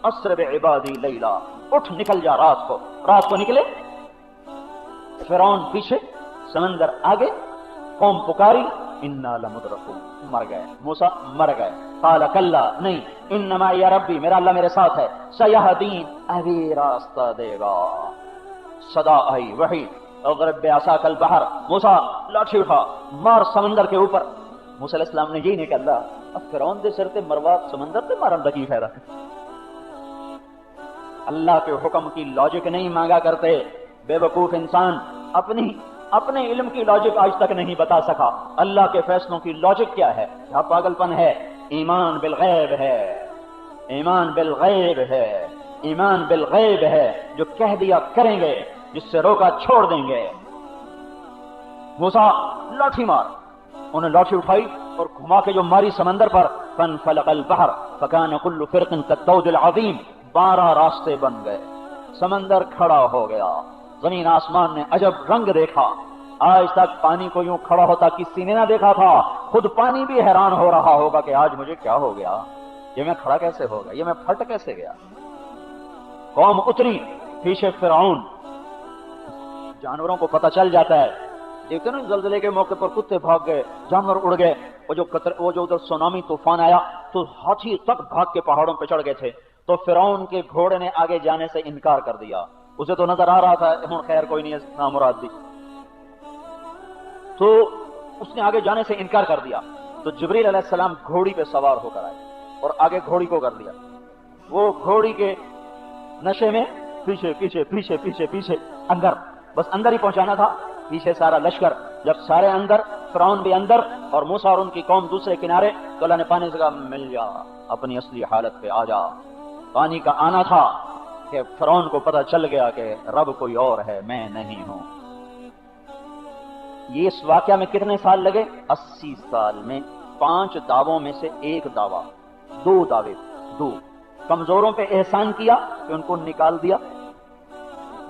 अस्र बिइबादी लैला, उठ निकल जा रात को निकले। फिरौन पीछे, समंदर आगे, कौम पुकारी, इन्ना लमुदरकून, मर गए, मूसा मर गए। काला कल्ला, नहीं, इन्नमा या रब्बी, मेरा अल्लाह मेरे साथ है, सयहदीन, अभी रास्ता देगा। सदा आई वही, अग़रब बेअसाकल बहर, मूसा लाठी उठा, मार समंदर के ऊपर। मूसा अलैहिस्सलाम ने यही नहीं कहा, अल्लाह अब फिरौन दे सिर ते मरवा समंदर ते मारन दा की फायदा। अल्लाह के हुक्म की लॉजिक नहीं मांगा करते। बेवकूफ इंसान अपने इल्म की लॉजिक आज तक नहीं बता सका। अल्लाह के फैसलों की लॉजिक क्या है? क्या पागलपन है? ईमान बिल गैब है, ईमान बिल गैब है, ईमान बिल गैब है। जो कह दिया करेंगे, जिससे रोका छोड़ देंगे। मूसा लाठी मार, उन्हें लाठी उठाई और घुमा के जो मारी समंदर पर, फनफलकल बहर फकान कुल्लु फिरकिन कत्तौदिल अज़ीम, 12 रास्ते बन गए, समंदर खड़ा हो गया। जमीन आसमान ने अजब रंग देखा। आज तक पानी को यूं खड़ा होता किसी ने ना देखा था। खुद पानी भी हैरान हो रहा होगा कि आज मुझे क्या हो गया, ये मैं खड़ा कैसे हो गया, ये मैं फट कैसे गया। कौम उतरी, पीछे फिरौन। जानवरों को पता चल जाता है, देखते ना जल्जले के मौके पर कुत्ते भाग गए, जानवर उड़ गए। वो जो उधर सुनामी तूफान आया तो हाथी तक भाग के पहाड़ों पर चढ़ गए थे। तो फिरौन के घोड़े ने आगे जाने से इनकार कर दिया। उसे तो नजर आ रहा था हुन खैर कोई नहीं है, नामुराद दी, तो उसने आगे जाने से इनकार कर दिया। तो जिब्रील अलैहिस्सलाम घोड़ी पे सवार होकर आए और आगे घोड़ी को कर दिया। वो घोड़ी के नशे में पीछे पीछे पीछे पीछे पीछे अंदर, बस अंदर ही पहुंचाना था। पीछे सारा लश्कर, जब सारे अंदर, फिरौन भी अंदर और मूसा और उनकी कौम दूसरे किनारे, तो अल्लाह ने पानी से कहा, मिल जा, अपनी असली हालत पे आ जा। पानी का आना था कि फिरौन को पता चल गया कि रब कोई और है, मैं नहीं हूं। ये इस वाकया में कितने साल लगे? 80 साल में 5 दावों में से एक दावा, 2 दावे, 2 कमजोरों पे एहसान किया कि उनको निकाल दिया,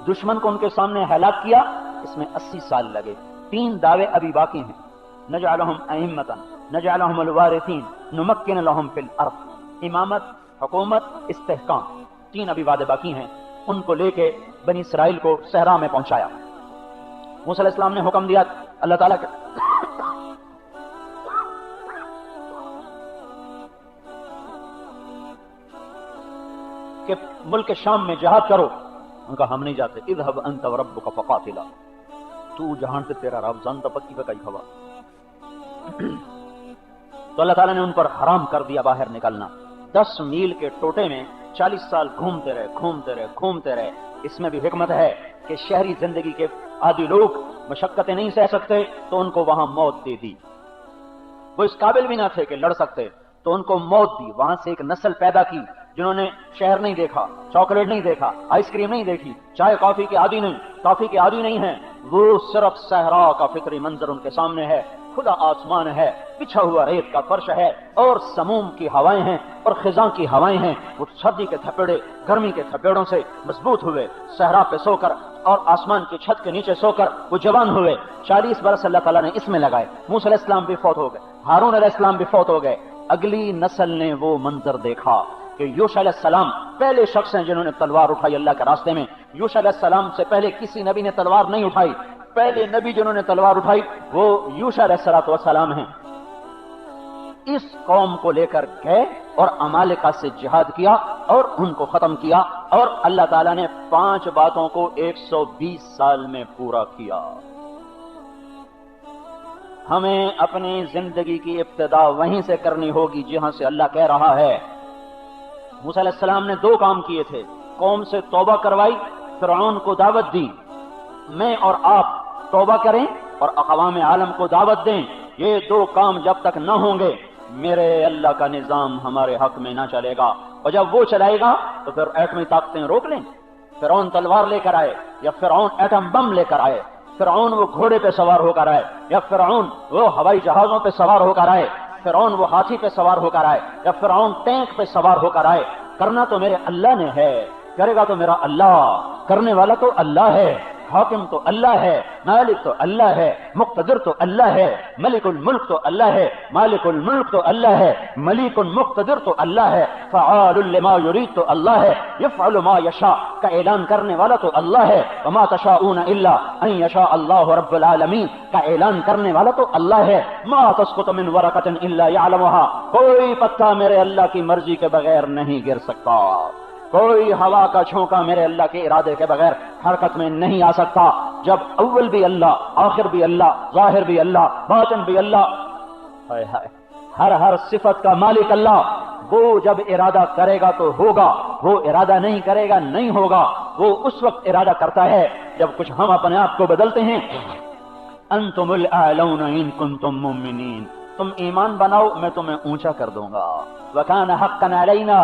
दुश्मन को उनके सामने हलाक किया, इसमें 80 साल लगे। 3 दावे अभी बाकी हैं। नजअलहुम अइम्मतन नजअलहुमुल वारिसीन नुमक्किन लहुम फिल अर्द, इमामत, हुकूमत, इस्तेहकाम, 3 अभी वादे बाकी हैं। उनको लेके बनी इसराइल को सहरा में पहुंचाया। मूसा अलैहिस्सलाम ने हुक्म दिया अल्लाह ताला के, कि मुल्क शाम में जिहाद करो। उनका हम नहीं जाते। इज़हब अंत व रब्बुका फक़ातिला, तू जहां से तेरा रब जानता पक्की पकाई खवा। तो अल्लाह ताला ने उन पर हराम कर दिया बाहर निकलना। 10 मील के टोटे में 40 साल घूमते रहे। इसमें भी हिकमत है कि शहरी जिंदगी के आदि लोग मशक्कतें नहीं सह सकते, तो उनको वहां मौत दे दी। वो इस काबिल भी ना थे कि लड़ सकते, तो उनको मौत दी। वहां से एक नस्ल पैदा की जिन्होंने शहर नहीं देखा, चॉकलेट नहीं देखा, आइसक्रीम नहीं देखी, चाय कॉफी के आदी नहीं है। वो सिर्फ सहरा का फिक्री मंजर उनके सामने है। खुला आसमान है, बिछा हुआ रेत का फर्श है, और समूम की हवाएं हैं और खिजां की हवाएं हैं। वो सर्दी के थपेड़े गर्मी के थपेड़ों से मजबूत हुए, सहरा पे सोकर और आसमान की छत के नीचे सोकर वो जवान हुए। 40 बरस अल्लाह ताला ने इसमें लगाए। मूसा अलैहिस्सलाम भी फौत हो गए, हारून अलैहिस्सलाम भी फौत हो गए। अगली नस्ल ने वो मंजर देखा कि यूशा अलैहिस्सलाम पहले शख्स हैं जिन्होंने तलवार उठाई अल्लाह के रास्ते में। यूशा अलैहिस्सलाम से पहले किसी नबी ने तलवार नहीं उठाई। पहले नबी जिन्होंने तलवार उठाई वो यूशा अलैहिस्सलाम हैं। इस कौम को लेकर गए और अमालिका से जिहाद किया और उनको खत्म किया, और अल्लाह ताला ने 5 बातों को 120 साल में पूरा किया। हमें अपनी जिंदगी की इब्तिदा वहीं से करनी होगी जहां से अल्लाह कह रहा है। मूसा अलैहिस्सलाम ने 2 काम किए थे। कौम से तौबा करवाई, फिरौन को दावत दी। मैं और आप तौबा करें और अक़वाम आलम को दावत दें। ये 2 काम जब तक न होंगे, मेरे अल्लाह का निजाम हमारे हक में ना चलेगा। और जब वो चलाएगा तो फिर एटमी ताकतें रोक लें। फिरौन तलवार लेकर आए या फिरौन एटम बम लेकर आए, फिरौन वो घोड़े पे सवार होकर आए या फिरौन वो हवाई जहाजों पे सवार होकर आए, फिरौन वो हाथी पे सवार होकर आए या फिरौन टैंक पे सवार होकर आए, करना तो मेरे अल्लाह ने है, करेगा तो मेरा अल्लाह, करने वाला तो अल्लाह है। حاکم تو اللہ ہے، مالک تو اللہ ہے، مقتدر تو اللہ ہے، ملک الملک تو اللہ ہے، مالک الملک تو اللہ ہے، ملیک مقتدر تو اللہ ہے، فعال لما یرید تو اللہ ہے، یفعل ما یشاء کا اعلان کرنے والا تو اللہ ہے، وما تشاءون الا ان یشاء اللہ رب العالمین کا اعلان کرنے والا تو اللہ ہے، ما تسقط من ورقۃ الا یعلمها کوئی پتا میرے اللہ کی مرضی کے بغیر نہیں گر سکتا، کوئی ہوا کا جھونکا میرے اللہ کے ارادے کے بغیر حرکت میں نہیں آ سکتا۔ جب اول بھی اللہ، آخر بھی اللہ، ظاہر بھی اللہ، باطن بھی اللہ، ہائے ہائے، ہر صفت کا مالک اللہ، وہ جب ارادہ کرے گا تو ہوگا، وہ ارادہ نہیں کرے گا نہیں ہوگا، وہ اس وقت ارادہ کرتا ہے جب کچھ ہم اپنے آپ کو بدلتے ہیں۔ انتم الاعلون ان کنتم مؤمنین، تم ایمان بناؤ میں تمہیں اونچا کر دوں گا، وکان حقا علینا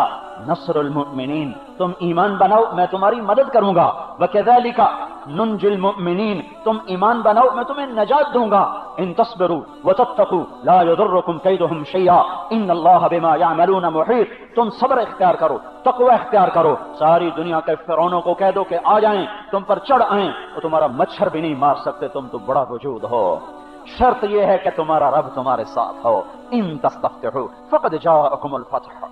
نصر المؤمنین، تم ایمان بناؤ میں تمہاری مدد کروں گا، وکذالک ننجی المؤمنین، تم ایمان بناؤ میں تمہیں نجات دوں گا، ان تصبروا وتتقوا لا يضركم كيدهم شيئا ان اللہ بما يعملون محیط، تم صبر اختیار کرو، تقوی اختیار کرو، ساری دنیا کے فرعونوں کو کہہ دو کہ آ جائیں تم پر چڑھ آئیں تو تمہارا مچھر بھی نہیں مار سکتے، تم تو بڑا وجود ہو، شرط یہ ہے کہ تمہارا رب تمہارے ساتھ ہو، ان تستفتحوا فقد جاءکم الفتح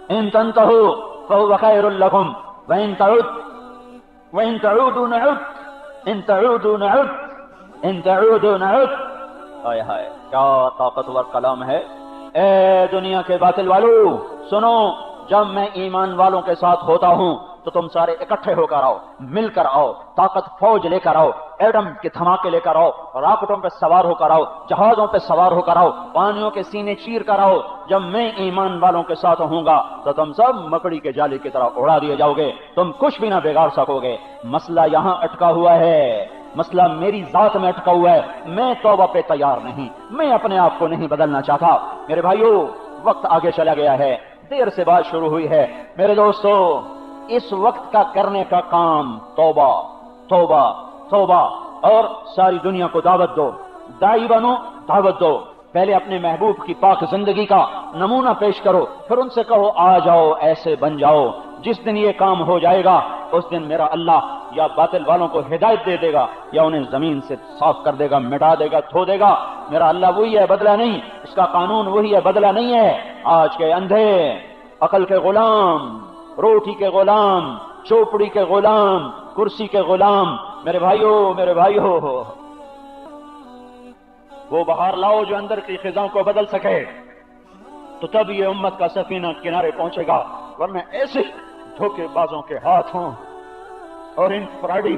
ان تنتهوا فهو خیر لکم وإن تعودوا نعد ان تعودوا نعد ان تعودوا نعد۔ ہائے ہائے کیا طاقتور کلام ہے۔ اے دنیا کے باطل والو سنو، جب میں ایمان والوں کے ساتھ ہوتا ہوں تو تم سارے اکٹھے ہو کر آؤ، مل کر آؤ، طاقت فوج لے کر آؤ، ایٹم کے دھماکے لے کر آؤ، راکٹوں پہ سوار ہو کر آؤ، جہازوں پہ سوار ہو کر آؤ، پانیوں کے سینے چیر کر آؤ، جب میں ایمان والوں کے ساتھ ہوں گا تو تم سب مکڑی کے جالے کی طرح اڑا دیے جاؤ گے، تم کچھ بھی نہ بگاڑ سکو گے۔ مسئلہ یہاں اٹکا ہوا ہے، مسئلہ میری ذات میں اٹکا ہوا ہے، میں توبہ پہ تیار نہیں، میں اپنے آپ کو نہیں بدلنا چاہتا۔ میرے بھائیو وقت آگے چلا گیا ہے، دیر سے بات شروع ہوئی ہے، میرے دوستو اس وقت کا کرنے کا کام توبہ توبہ توبہ، اور ساری دنیا کو دعوت دو، داعی بنو، دعوت دو، پہلے اپنے محبوب کی پاک زندگی کا نمونہ پیش کرو، پھر ان سے کہو آ جاؤ ایسے بن جاؤ۔ جس دن یہ کام ہو جائے گا اس دن میرا اللہ یا باطل والوں کو ہدایت دے دے گا یا انہیں زمین سے صاف کر دے گا، مٹا دے گا، دھو دے گا۔ میرا اللہ وہی ہے، بدلہ نہیں، اس کا قانون وہی ہے، بدلہ نہیں ہے۔ آج کے اندھے عقل کے غلام، روٹی کے غلام، چوپڑی کے غلام، کرسی کے غلام، میرے بھائیو وہ بہار لاؤ جو اندر کی خزاں کو بدل سکے، تو تب یہ امت کا سفینہ کنارے پہنچے گا، ورنہ ایسے دھوکے بازوں کے ہاتھوں اور ان فراڈی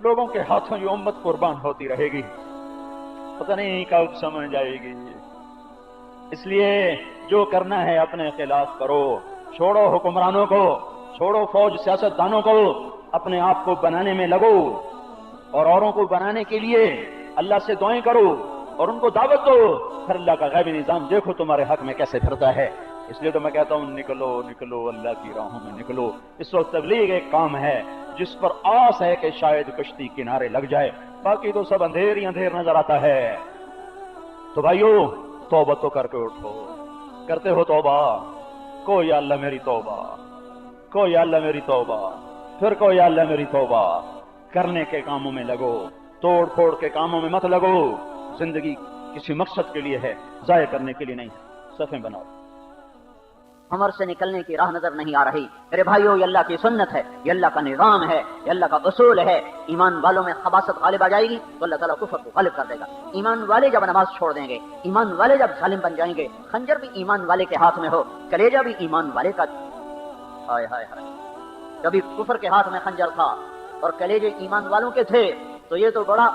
لوگوں کے ہاتھوں یہ امت قربان ہوتی رہے گی، پتہ نہیں کب سمجھ آئے گی۔ اس لیے جو کرنا ہے اپنے خلاف کرو، چھوڑو حکمرانوں کو، چھوڑو فوج سیاست دانوں کو، اپنے آپ کو بنانے میں لگو، اور اوروں کو بنانے کے لیے اللہ سے دعائیں کرو اور ان کو دعوت دو، پھر اللہ کا غیبی نظام دیکھو تمہارے حق میں کیسے پھرتا ہے۔ اس لیے تو میں کہتا ہوں نکلو نکلو اللہ کی راہوں میں نکلو۔ اس وقت تبلیغ ایک کام ہے جس پر آس ہے کہ شاید کشتی کنارے لگ جائے، باقی تو سب اندھیر ہی اندھیر نظر آتا ہے۔ تو بھائیو توبہ تو کر کے اٹھو، کرتے ہو توبہ؟ کو یا اللہ میری توبہ، کو یا اللہ میری توبہ، پھر کو یا اللہ میری توبہ۔ کرنے کے کاموں میں لگو، توڑ پھوڑ کے کاموں میں مت لگو۔ زندگی کسی مقصد کے لیے ہے، ضائع کرنے کے لیے نہیں۔ صفیں بناؤ۔ عمر سے نکلنے کی راہ نظر نہیں آ رہی۔ میرے بھائیو یہ اللہ کی سنت ہے، یہ اللہ کا نظام ہے، یہ اللہ کا اصول ہے۔ ایمان والوں میں خباثت غالب آ جائے گی تو اللہ تعالیٰ کفر کو غالب کر دے گا۔ ایمان والے جب نماز چھوڑ دیں گے، ایمان والے جب ظالم بن جائیں گے، خنجر بھی ایمان والے کے ہاتھ میں ہو، کلیجہ بھی ایمان والے کا، ہائے ہائے ہائے، کبھی کفر کے ہاتھ میں خنجر تھا اور کلیجے ایمان والوں کے تھے تو یہ تو بڑا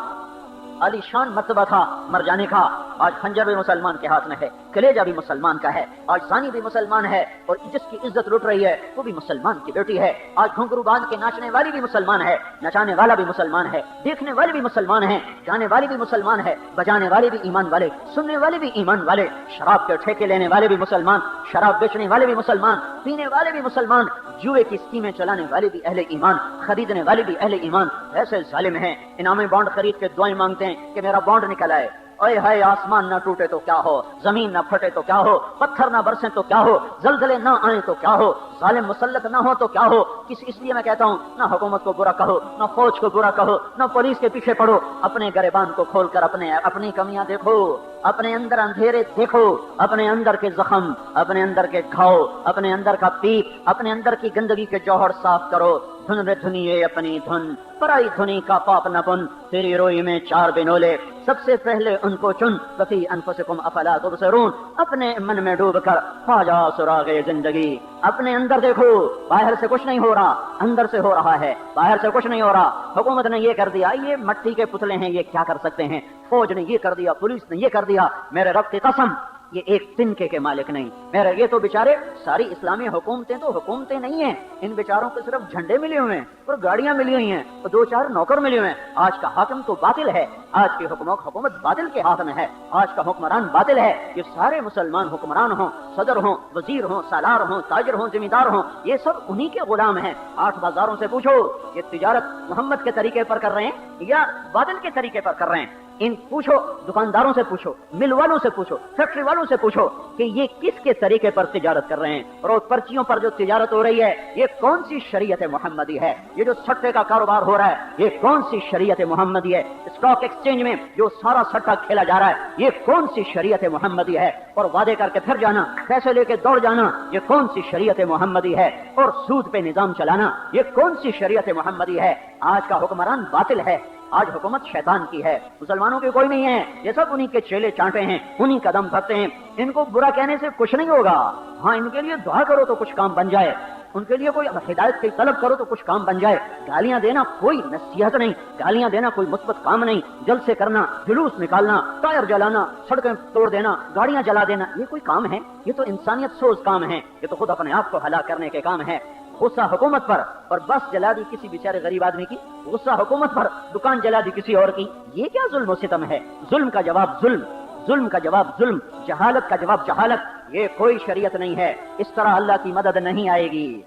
عالی شان مرتبہ تھا مر جانے کا۔ آج خنجر بھی مسلمان کے ہاتھ میں ہے، کلیجہ بھی مسلمان کا ہے، آج زانی بھی مسلمان ہے، اور جس کی عزت لٹ رہی ہے وہ بھی مسلمان کی بیٹی ہے۔ آج گھنگرو باندھ کے ناچنے والی بھی مسلمان ہے، نچانے والا بھی مسلمان ہے، دیکھنے والے بھی مسلمان ہیں، گانے والے بھی مسلمان ہے، بجانے والے بھی ایمان والے، سننے والے بھی ایمان والے، شراب کے ٹھیکے لینے والے بھی مسلمان، شراب بیچنے والے بھی مسلمان، پینے والے بھی مسلمان، جوئے کی اسکیمیں چلانے والے بھی اہل ایمان، خریدنے والے بھی اہل ایمان۔ ایسے ظالم ہیں انعامی بانڈ خرید کے دعائیں مانگتے ہیں کہ میرا بانڈ نکل آئے، ओए हाय आसमान ना टूटे तो क्या हो, जमीन ना फटे तो क्या हो, पत्थर ना बरसे तो क्या हो, जलजले ना आए तो क्या हो, जालिम मुसल्लत ना हो तो क्या हो। इसलिए मैं कहता हूँ ना हुकूमत को बुरा कहो, ना फौज को बुरा कहो, ना पुलिस के पीछे पड़ो। अपने गरेबान को खोलकर अपनी कमियां देखो, अपने अंदर अंधेरे देखो, अपने अंदर के जख्म, अपने अंदर के घाव, अपने अंदर का पीप, अपने अंदर की गंदगी के जौहर साफ करो। धुन रे धुनिए अपनी धुन, पराई धुनी का पाप न पुन, तेरी रोई में 4 बिनोले, सबसे पहले उनको चुन। वफी अनफुसिकुम अफला तुबसिरून, अपने मन में डूब कर ख्वाजा सुरागे जिंदगी। अपने अंदर देखो, बाहर से कुछ नहीं हो रहा, अंदर से हो रहा है, बाहर से कुछ नहीं हो रहा। हुकूमत ने ये कर दिया, ये मट्टी के पुतले हैं, ये क्या कर सकते हैं। फौज ने ये कर दिया, पुलिस ने ये कर दिया, मेरे रब की कसम ये एक तिनके के मालिक नहीं। मेरे ये तो बेचारे सारी इस्लामी हुकूमतें तो हुकूमतें नहीं हैं, इन बेचारों को सिर्फ झंडे मिले हुए हैं और गाड़ियां मिली हुई हैं और 2-4 नौकर मिले हुए हैं। आज का हाकिम तो बातिल है, आज की हुकूमत बातिल के हाथ में है, आज का हुक्मरान बातिल है। ये सारे मुसलमान हुक्मरान हों, सदर हों, वजीर हों, सालार हों, ताजिर हों, जिम्मेदार हों, ये सब उन्हीं के गुलाम हैं। 8 बाजारों से पूछो ये तिजारत मोहम्मद के तरीके पर कर रहे हैं या बातिल के तरीके पर कर रहे हैं। इन पूछो, दुकानदारों से पूछो, मिल वालों से पूछो, फैक्ट्री वालों से पूछो कि ये किसके तरीके पर तिजारत कर रहे हैं। रोज पर्चियों पर जो तिजारत हो रही है ये कौन सी शरीयत मोहम्मदी है। ये जो सट्टे का कारोबार हो रहा है ये कौन सी शरीयत मोहम्मदी है। स्टॉक एक्सचेंज में जो सारा सट्टा खेला जा रहा है ये कौन सी शरीयत मोहम्मदी है। और वादे करके फिर जाना, पैसे लेके दौड़ जाना, ये कौन सी शरीयत मोहम्मदी है। और सूद पे निजाम चलाना ये कौन सी शरीयत मोहम्मदी है। आज का हुक्मरान बातिल है, आज हुकूमत शैतान की है, मुसलमानों की कोई नहीं है। ये सब उन्हीं के चेले चांटे हैं, उन्हीं कदम भरते हैं। इनको बुरा कहने से कुछ नहीं होगा। हाँ, इनके लिए दुआ करो तो कुछ काम बन जाए, उनके लिए कोई हिदायत की तलब करो तो कुछ काम बन जाए। गालियां देना कोई नसीहत नहीं, गालियां देना कोई मुस्बत काम नहीं। जलसे करना, जुलूस निकालना, टायर जलाना, सड़कें तोड़ देना, गाड़ियां जला देना, ये कोई काम है? ये तो इंसानियत सोच काम है, ये तो खुद अपने आप को हलाक करने के काम है। गुस्सा हुकूमत पर और बस जला दी किसी बेचारे गरीब आदमी की, गुस्सा हुकूमत पर, दुकान जला दी किसी और की। ये क्या जुल्म सितम है? जुल्म का जवाब जुल्म, जुल्म का जवाब जुल्म, जहालत का जवाब जहालत। ये कोई शरीयत नहीं है, इस तरह अल्लाह की मदद नहीं आएगी।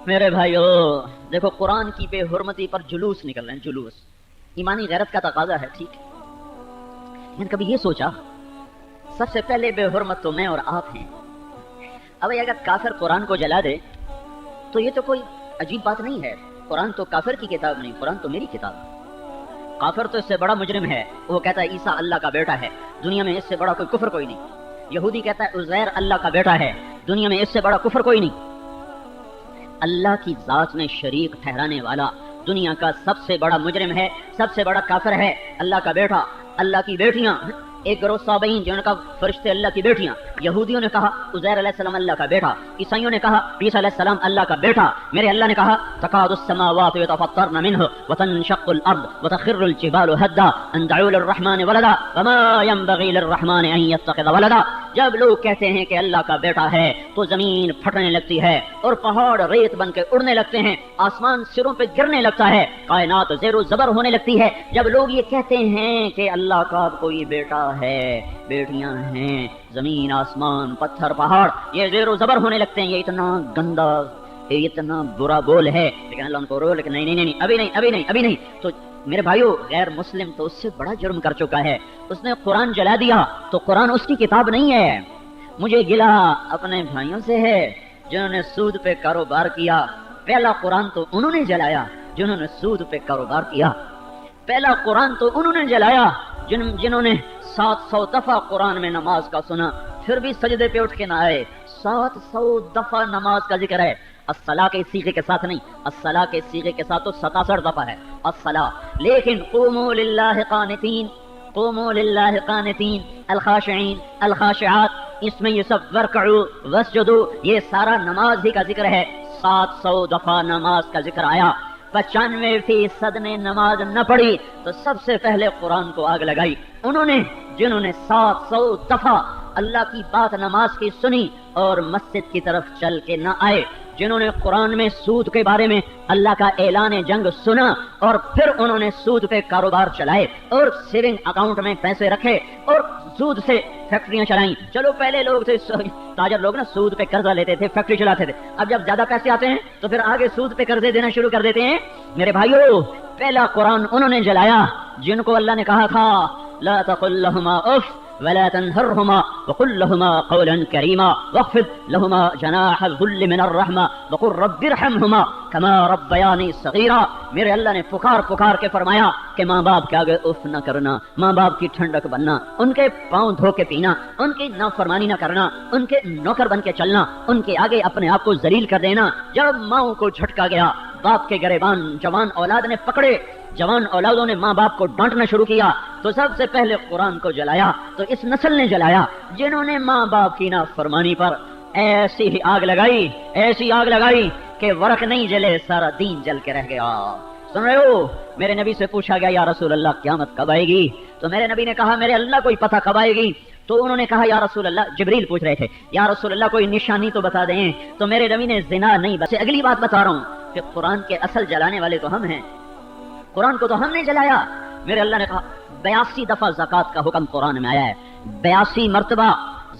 मेरे भाइयों देखो, कुरान की बेहुरमती पर जुलूस निकल रहे हैं, जुलूस। ईमानी गैरत का तकाजा है, ठीक है। मैंने कभी ये सोचा सबसे पहले बेहुरमत तो मैं और आप हैं। अब अगर काफिर कुरान को जला दे तो ये तो कोई अजीब बात नहीं है। कुरान तो काफिर की किताब नहीं, कुरान तो मेरी किताब है। काफिर तो इससे बड़ा मुजरिम है, वो कहता है ईसा अल्लाह का बेटा है, दुनिया में इससे बड़ा कोई कुफर कोई नहीं। यहूदी कहता है उज़ैर अल्लाह का बेटा है, दुनिया में इससे बड़ा कुफर कोई नहीं। अल्लाह की जात में शरीक ठहराने वाला दुनिया का सबसे बड़ा मुजरिम है, सबसे बड़ा काफिर है। अल्लाह का बेटा, अल्लाह की बेटियां, एक गरोह साबईन जिन्होंने कहा फरिश्ते अल्लाह की बेटियां। यहूदियों ने कहा उज़ैर अलैहिस्सलाम अल्लाह का बेटा, ईसाइयों ने कहा ईसा अलैहिस्सलाम अल्लाह का बेटा। मेरे अल्लाह ने कहा तकादुस समावातु यतफत्तरन मिन्हु व तनशक्कुल अर्द व तखिर्रुल जिबालु हद्दा अन दअू लिर्रहमानि वलदा वमा यंबगी लिर्रहमानि अन यत्तखिज़ वलदा। जब लोग कहते हैं कि अल्लाह का बेटा है तो जमीन फटने लगती है और पहाड़ रेत बन के उड़ने लगते हैं, आसमान सिरों पे गिरने लगता है, कायनात ज़ेरो ज़बर होने लगती है। जब लोग ये कहते हैं कि अल्लाह का कोई बेटा है, बेटियां हैं, जमीन आसमान पत्थर पहाड़ ये ज़ेरो ज़बर होने लगते हैं, ये इतना गंदा, ये इतना बुरा बोल है। लेकिन अल्लाह उनको रोक लेकिन नहीं, अभी नहीं। तो मेरे भाइयों, गैर मुस्लिम तो उससे बड़ा जुर्म कर चुका है, उसने कुरान जला दिया तो कुरान उसकी किताब नहीं है। मुझे गिला अपने भाइयों से है जिन्होंने सूद पे कारोबार किया। पहला कुरान तो उन्होंने जलाया जिन्होंने सूद पे कारोबार किया, पहला कुरान तो उन्होंने जलाया जिन्होंने 700 दफा कुरान में नमाज का सुना फिर भी सजदे पे उठ के ना आए। 700 दफा नमाज का जिक्र है, अस्सला के सीगे के साथ नहीं, अस्सला के सीगे के साथ तो 67 दफा है अस्सला। लेकिन क़ूमू लिल्लाहि क़ानितीन, क़ूमू लिल्लाहि क़ानितीन अल-ख़ाशिईन अल-ख़ाशिआत, इसमें ये सब वरकऊ वस्जुदू, ये सारा नमाज ही का जिक्र है। 700 दफा नमाज का जिक्र आया। 95% ने नमाज न पढ़ी तो सबसे पहले कुरान को आग लगाई उन्होंने, जिन्होंने 700 दफा अल्लाह की बात नमाज की सुनी और मस्जिद की तरफ चल के न आए, जिन्होंने कुरान में सूद के बारे में अल्लाह का ऐलान जंग सुना और फिर उन्होंने सूद पे कारोबार चलाए और सेविंग अकाउंट में पैसे रखे और सूद से फैक्ट्रियां चलाई। चलो पहले लोग थे ताजर लोग ना, सूद पे कर्जा लेते थे, फैक्ट्री चलाते थे। अब जब ज्यादा पैसे आते हैं तो फिर आगे सूद पे कर्जे देना शुरू कर देते हैं। मेरे भाइयों, पहला कुरान उन्होंने जलाया जिनको अल्लाह ने कहा था لا تقل لهما اف ولا تنهرهما وقل لهما قولا كريما واخفض لهما جناح الذل من الرحمة وقل رب ارحمهما كما ربياني صغيرا. میرے اللہ نے پکار پکار کے فرمایا کہ ماں باپ کے آگے اف نہ کرنا، ماں باپ کی ٹھنڈک بننا، ان کے پاؤں دھو کے پینا، ان کی نافرمانی نہ کرنا، ان کے نوکر بن کے چلنا، ان کے آگے اپنے آپ کو ذلیل کر دینا. جب ماؤں کو جھٹکا گیا، باپ کے گریبان جوان اولاد نے پکڑے، جوان اولادوں نے ماں باپ کو ڈانٹنا شروع کیا، تو سب سے پہلے قرآن کو جلایا تو اس نسل نے جلایا جنہوں نے ماں باپ کی نافرمانی پر ایسی ہی آگ لگائی، ایسی آگ لگائی کہ ورق نہیں جلے سارا دین جل کے رہ گیا. سن رہے ہو؟ میرے نبی سے پوچھا گیا یا رسول اللہ قیامت کب آئے گی؟ تو میرے نبی نے کہا میرے اللہ کو ہی پتہ کب آئے گی. تو انہوں نے کہا یا رسول اللہ، جبریل پوچھ رہے تھے یا رسول اللہ کوئی نشانی تو بتا دیں. تو میرے نبی نے زنا نہیں، بس اگلی بات بتا رہا ہوں کہ قرآن کے اصل جلانے والے تو ہم ہیں، قرآن کو تو ہم نے جلایا. میرے اللہ نے کہا 82 دفعہ زکوٰۃ کا حکم قرآن میں آیا ہے، 82 مرتبہ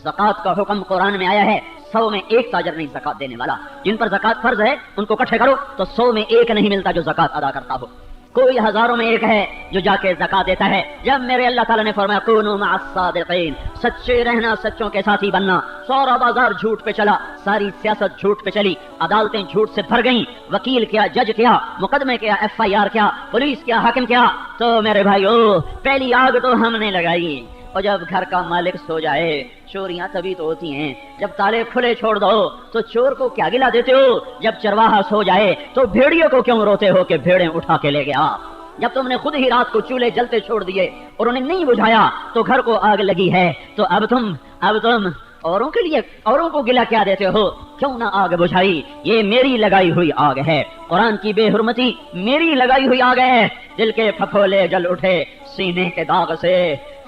زکوٰۃ کا حکم قرآن میں آیا ہے. 100 میں ایک تاجر نہیں زکوٰۃ دینے والا. جن پر زکوٰۃ فرض ہے ان کو اکٹھے کرو تو 100 میں ایک نہیں ملتا جو زکوٰۃ ادا کرتا ہو. کوئی ہزاروں میں ایک ہے جو جا کے زکوٰۃ دیتا ہے. جب میرے اللہ تعالیٰ نے فرمایا کونوا مع الصادقین، سچے رہنا، سچوں کے ساتھی بننا، سارا بازار جھوٹ پہ چلا، ساری سیاست جھوٹ پہ چلی، عدالتیں جھوٹ سے بھر گئیں، وکیل کیا، جج کیا، مقدمے کیا، FIR کیا، پولیس کیا، حاکم کیا، تو میرے بھائیو پہلی آگ تو ہم نے لگائی. اور جب گھر کا مالک سو جائے، چوریاں تبھی تو ہوتی ہیں جب تالے کھلے چھوڑ دو. تو چور کو کیا گلا دیتے ہو؟ جب چرواہا سو جائے تو بھیڑیوں کو کیوں روتے ہو کہ بھیڑیں اٹھا کے لے گیا؟ جب تم نے خود ہی رات کو چولہے جلتے چھوڑ دیے اور انہیں نہیں بجھایا تو گھر کو آگ لگی ہے، تو اب تم اوروں کے لیے اوروں کو گلا کیا دیتے ہو؟ کیوں نہ آگ بجھائی؟ یہ میری لگائی ہوئی آگ ہے. قرآن کی بے حرمتی میری لگائی ہوئی آگ ہے. دل کے پھپھولے جل اٹھے سینے کے داغ سے،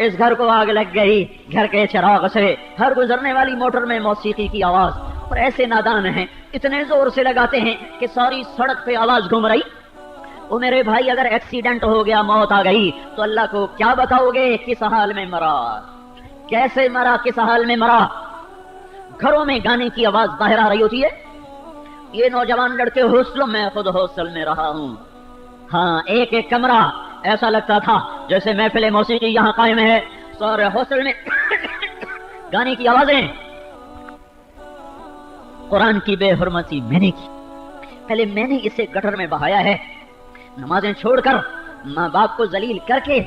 اس گھر کو آگ لگ گئی گھر کے چراغ سے. ہر گزرنے والی موٹر میں موسیقی کی آواز، اور ایسے نادان ہیں اتنے زور سے لگاتے ہیں کہ ساری سڑک پہ آواز گھوم رہی. وہ میرے بھائی اگر ایکسیڈنٹ ہو گیا، موت آ گئی تو اللہ کو کیا بتاؤ گے کس حال میں مرا، کیسے مرا، کس حال میں مرا؟ گھروں میں گانے کی آواز باہر آ رہی ہوتی ہے. یہ نوجوان لڑکے ہاسٹل میں، خود ہاسٹل میں رہا ہوں. ہاں، ایک ایک کمرہ ایسا لگتا تھا جیسے محفل موسیقی یہاں قائم ہے، سارے ہاسٹل میں گانے کی آوازیں. قرآن کی بے حرمتی میں نے کی. پہلے میں نے اسے گٹر میں بہایا ہے، نمازیں چھوڑ کر، ماں باپ کو ذلیل کر کے